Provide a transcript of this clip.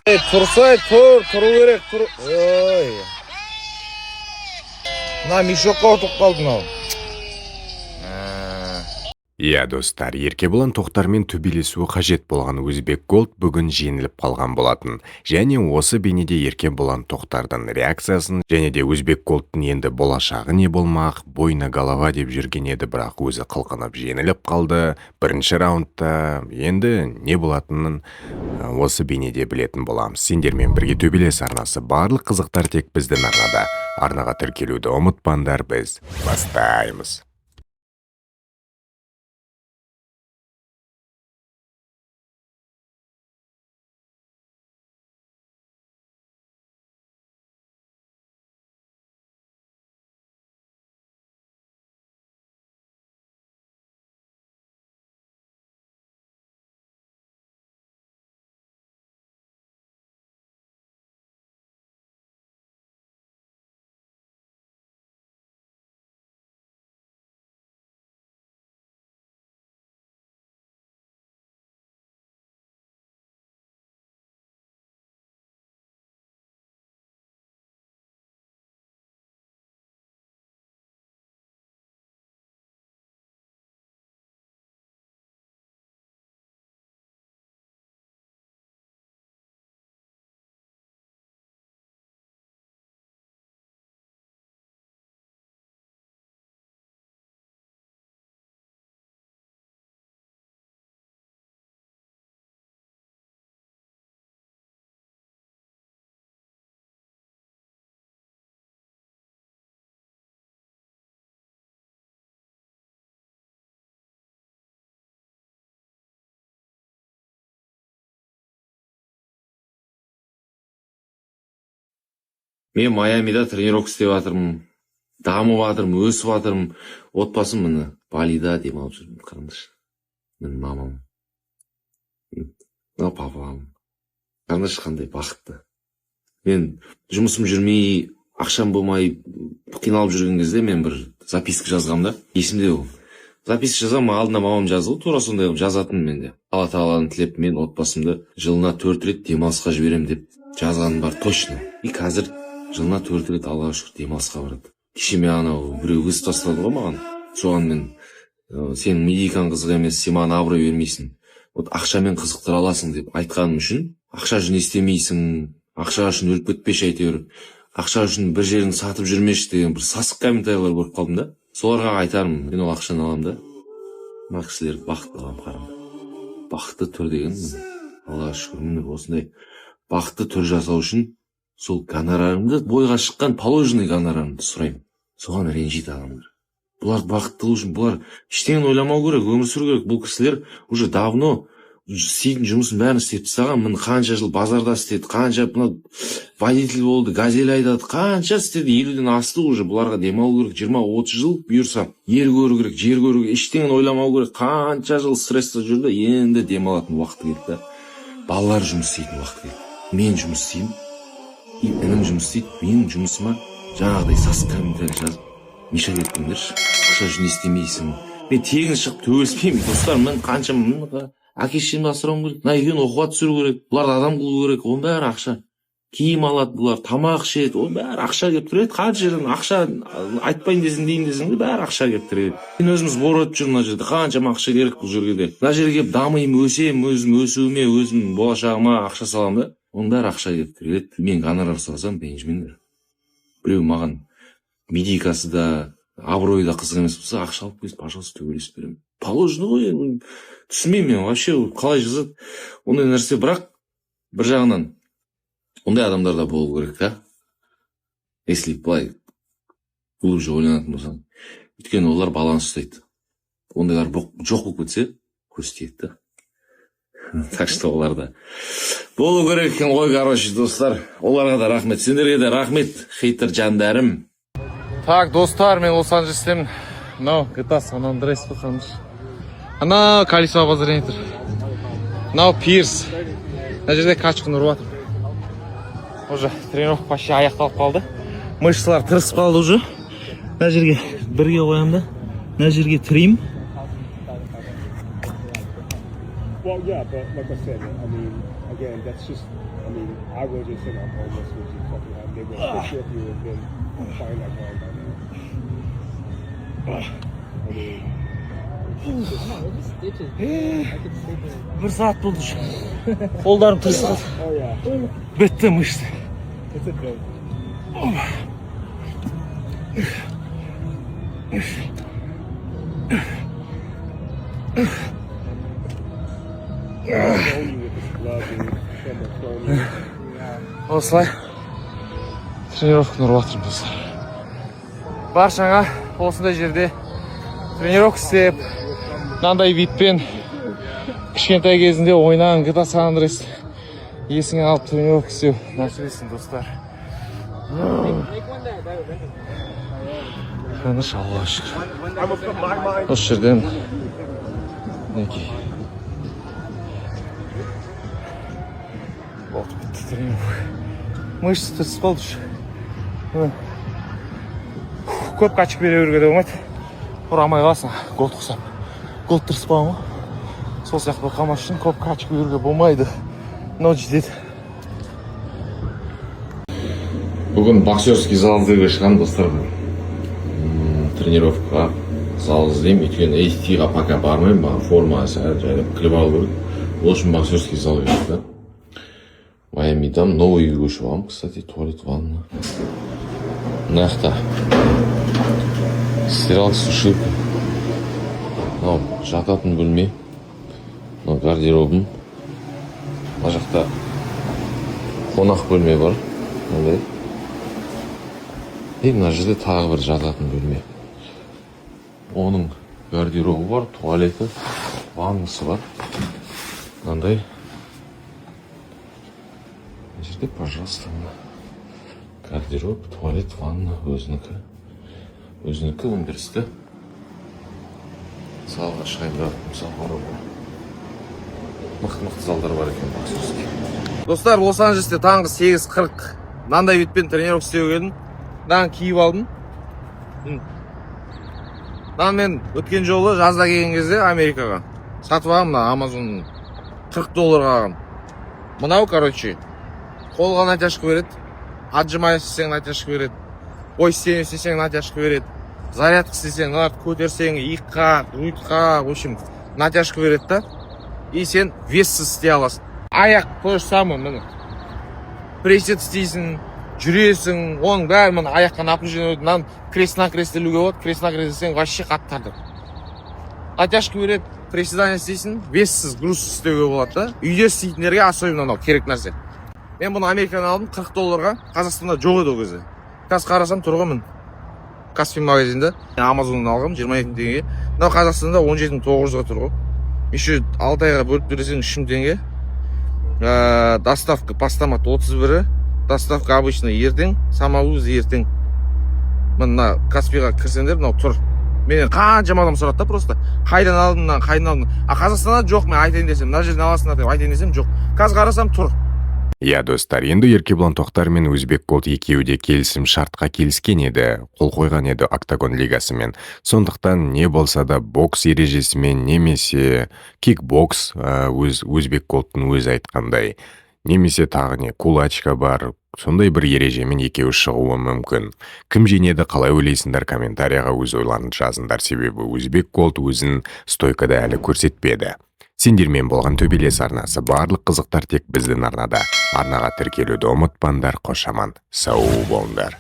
Тұрсай, тұру керек, тұр. Ой. Мына мешокқа отырып қалдың ау. Иә достар, Еркебұлан Тоқтармен төбелесуі қажет болған Өзбек Голд бүгін жеңіліп қалған болатын. Және осы бейнеде Еркебұлан Тоқтардың реакциясын және де Өзбек Голдтың енді болашағы не болмақ, бойна голова деп жүрген еді, бірақ өзі қылқынып жеңіліп қалды. Бірінші раундта енді не болатынын осы бейнеде білетін боламыз. Сендермен бірге төбелес арнасы, барлық қызықтар тек біздің арнада. Арнаға тіркелуді ұмытпаңдар, біз бастаймыз. Мен Майамида тренировка істеп жатырмын, дамып жатырмын, өсіп жатырмын. Отбасым міне Балида демалып жүрмін, қараңдаршы. Міне мамам. Мына папам. Қараңдаршы қандай бақытты. Мен жұмысым жүрмей, ақшам болмай қиналып жүрген кезде мен бір записка жазғам да. Есімде ол. Записка жазғам, алдына мамам жазды, тура сондай қылып жазатын менде. Алла тағаланы тілеп, мен отбасымды жылына 4 рет демалысқа жіберем деп жазғаным бар точно. И қазір жылына 4 рет Аллаға шүкір демалысқа барады. Кеше мен анау біреу өз тастады ғой маған. Соған мен сенің медикаң қызық емес, сен маған абырой бермейсің. Вот ақшамен қызықтыра аласың деп айтқаным үшін, ақша үшін істемейсің, ақша үшін өліп кетпеші әйтеуір, ақша үшін бір жерін сатып жүрмеші деген бір сасық комментарийлар көріп қалдым да. Соларға айтармын, мен ол ақшаны алам да. Мына кісілер бақытты алам, қарам. Бақытты түр деген, Аллаға шүкір, міне осындай бақытты түр жасау үшін сол гонорарымды, бойға шыққан положенный гонорарымды сұраймын. Соған ренжиді адамдар. Бұлар бақытты үшін, бұлар ештеңені ойламау керек, өмір сүру керек. Бұл кісілер уже давно істейтін жұмысын бәрін істеп тастаған. Міне қанша жыл базарда істеді, қанша водитель болды, газель айдады, қанша істеді, 50-ден асты уже. Бұларға демалу керек, 20-30 жыл бұйырса, ер көру керек, жер көру керек, ештеңені ойламау керек. Қанша жыл стрессте жүрді, енді демалатын уақыты келді. Балалар жұмыс істейтін уақыты келді. Мен жұмыс істеймін. Інім жұмыс істейді, менің жұмысыма жаңағыдай сасық комментарий жазып, мешал еттіңдерші, ақша үшін істемейсің. Мен тегін шығып төбелеспеймін, достар, мен қанша әке-шешемді асырауым керек, мына екеуін оқуға түсіру керек, бұларды адам қылу керек, оның бәрі ақша. Киім алады, бұлар тамақ ішеді, оның бәрі ақша келіп тұрады. Қанша жерден ақша айтпайын десең, дейін десең де бәрі ақша келіп тұрады. Мен өзіміз бор өтіп жүрмін мына жерде, қаншама ақша керек бұл жерге де. Мына жерге келіп дамимын, өсемін, өзім өсуіме, өзім болашағыма ақша саламын да. Оның бәрі ақша келіп тұрады. Мен гонорар сұрасам, ренжімеңдер. Біреу маған медикасы да, абыройы да қызық емес болса, ақша алып келіп, пожалуйста, төбелесіп беремін. Положено ғой, түсінбеймін мен вообще қалай жазады ондай нәрсе, бірақ бір жағынан ондай адамдар да болу керек та. Если былай глубже ойланатын болсаң, өйткені олар баланс ұстайды. Ондайлар жоқ болып кетсе, көрсетеді да. Так что олар да болу керек екен ғой, короче, достар. Оларға да рахмет, сендерге де рахмет, хейтер жандарым. Так, достар, мен Лос-Анджелестен. Мынау GTA San Andreas тұрмыз. Ана колесо обозрение тұр. Мынау пирс. Мына жерде качканы ұрып жатыр. Уже тренировка почти аяқталып қалды. Мышцалар тырысып қалды уже. Мына жерге бірге қоямын да. Мына жерге тіреймін. Well, yeah, but like I said, I mean, again, that's just, I mean, I would just say I'm homeless, which is fucking hard. They will pick you up, you would then find that guy by now. I mean, Bir saat bo'ldi. Qo'llarim tirishib. oh yeah, Bitti mishdi. it's a thing. Throwing you with this glove and someone throwing you. Осылай тренировканы урып жатырмын достар. Баршаңа осындай жерде тренировка істеп, мынандай витпен кішкентай кезінде ойнаған GTA San Andreas есіңе алып тренировка істеу нәсіп етсін достар. Тыныш, Аллаға шүкір. Осы жерден мінекей болды, бітті тренировка. Мышцы тырысып қалды. Көп қачып бере беруге де болмайды. Ұрамай қаласың, гол ұқсап. Гол тырыспаған ғой. Сол сияқты қамаш үшін көп қачып беруге болмайды. Но жетеді. Бүгін боксерский залға шығам достар. Тренировкаға зал іздеймін. Өйткені ATT-ға пока бармаймын. Форма жайлап кліп алу керек. Ол үшін боксерский залға кетті. Майамидам новый үйге көшіп аламын. Кстати, туалет, ванна. Мына жақта стиралка, сушилка. Мынау жататын бөлме. Мынау гардеробым. Мына жақта қонақ бөлме бар. Мынандай. Мына жерде тағы бір жататын бөлме. Оның гардеробы бар, туалеті, ваннасы бар. Мынандай. Мына жерде, пожалуйста, гардероб, туалет, ванна, өзінікі. Өзінікі өндірісті. Залға шығайын, мысалға мықты залдар бар екен боксерский. Достар, Лос-Анджелесте таңғы 8:40 мынандай витпен тренировка істеуге келдім. Мынаны киіп алдым. Мынаны мен өткен жолы жазда келген кезде Америкаға сатып алғам, мына Амазонның $40 алғам. Мынау, короче, қолға натяжка береді. Отжимай істесең натяжка береді. Ой істесең натяжка береді. Зарядка істесең, көтерсең, иыққа, грудьқа, в общем, натяжка береді да. И сен вессіз істей аласың. Аяқ то же самое, міне. Пресет істейсің, жүресің, оның бәрі міне аяққа напряжение өтеді. Мынаны крест-накрест ілуге болады. Крест-накрест істесең, вообще қаттарды. Натяжка береді, приседание істейсің, вессіз, грузсыз істеуге болады да. Үйде істейтіндерге особенно мынау керек нәрсе. Мен бұны Америкадан алдым $40. Қазақстанда жоқ еді ол кезде. Қазір қарасам тұрғанмын. Каспий магазинде. Амазоннан алғам 22 теңге. Мынау Қазақстанда 17.900-ға тұр ғой. Еще 6 айға бөліп төлесең 3000 теңге. Доставка постамат 31-і. Доставка обычно ертең, самовоз ертең. Мына Каспийға кірсеңдер, мынау тұр. Менен қаншама адам сұрады да просто. Қайдан алдың, қайдан алдың. Қазақстанда жоқ, мен айтайын десем, мына жерден аласыңдар деп айтайын десем жоқ. Қазір қарасам тұр. Иә достар, енді Еркебұлан Тоқтар мен Өзбек Голд екеуі де келісім шартқа келіскен еді, қол қойған еді Октагон лигасымен. Сондықтан не болса да бокс ережесімен немесе кикбокс, Өзбек Голдтың өзі айтқандай, немесе тағы не кулачка бар, сондай бір ережемен екеуі шығуы мүмкін. Кім жеңеді, қалай ойлайсыңдар, комментарияға өз ойларыңды жазыңдар, себебі Өзбек Голд өзін стойкада әлі көрсетпеді. Сендермен болған төбелес арнасы, барлық қызықтар тек біздің арнада. Арнаға тіркелуді ұмытпаңдар, қош аман, сау болыңдар.